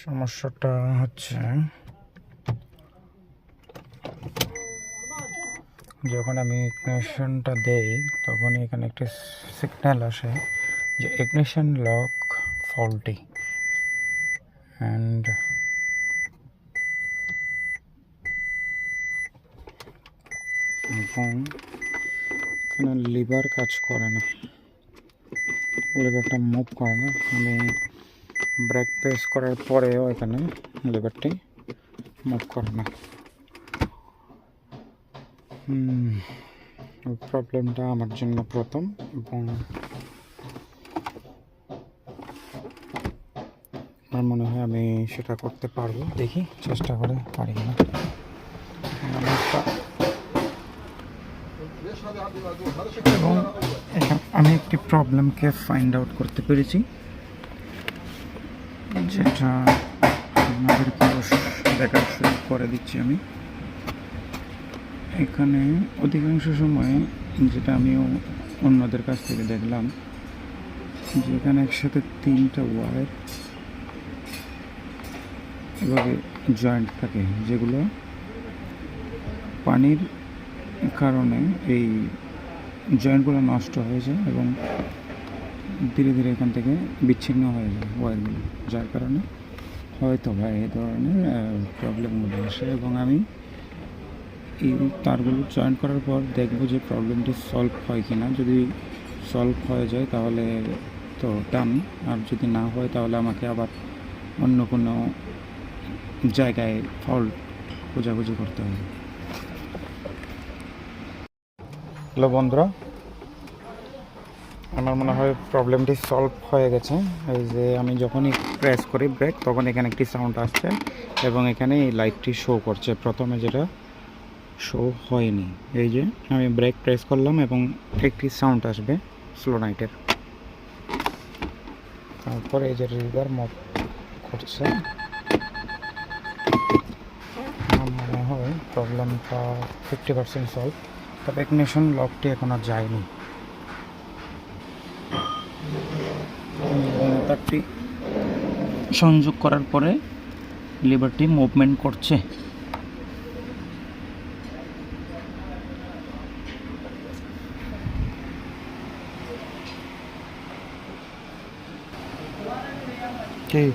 সমস্যাটা হচ্ছে যখন আমি ইগনিশনটা দেই তখনই এখানে একটি সিগন্যাল আসে যে ইগনিশন লক ফল্টি অ্যান্ড এবং এখানে লিভার কাজ করে না, লিভারটা মুভ করে না। আমি ব্রেক প্রেস করার পরেও এখানে লিভারটি মুভ করে না। প্রবলেমটা আমার জন্য প্রথম, এবং আমার মনে হয় আমি সেটা করতে পারবো। দেখি চেষ্টা করে পারি না। এবং আমি একটি প্রবলেমকে ফাইন্ড আউট করতে পেরেছি, যেটা আপনাদেরকে দেখার সুযোগ করে দিচ্ছি। আমি এখানে অধিকাংশ সময় যেটা আমিও অন্যদের কাছ থেকে দেখলাম, যে এখানে একসাথে 3টা ওয়্যার এভাবে জয়েন্ট থাকে, যেগুলো পানির কারণে এই জয়েন্টগুলো নষ্ট হয়ে যায় এবং ধীরে ধীরে এখান থেকে বিচ্ছিন্ন হয়ে যায় ওয়্যারগুলো, যার কারণে হয়তো বা এই ধরনের প্রবলেমগুলো আসে। এবং আমি এই তারগুলো জয়েন্ট করার পর দেখব যে প্রবলেমটি সলভ হয় কি না। যদি সলভ হয়ে যায় তাহলে তো ডান, আর যদি না হয় তাহলে আমাকে আবার অন্য কোনো জায়গায় ফল্ট খোঁজাখুঁজি করতে হবে। হ্যালো বন্ধুরা, আমার মনে হয় প্রবলেমটি সলভ হয়ে গেছে। এই যে আমি যখনই প্রেস করি ব্রেক, তখন এখানে একটি সাউন্ড আসছে এবং এখানে এই লাইটটি শো করছে। প্রথমে যেটা শো হয়নি, এই যে আমি ব্রেক প্রেস করলাম এবং একটি সাউন্ড আসবে স্লো নাইটের। তারপরে এই যে রিভার মুভ করছে। আমার মনে হয় প্রবলেমটা 50% সলভ। তবে ইগনিশন লকটি এখনও যায়নি। তারটি সংযোগ করার পরে লিভারটি মুভমেন্ট করছে। ঠিক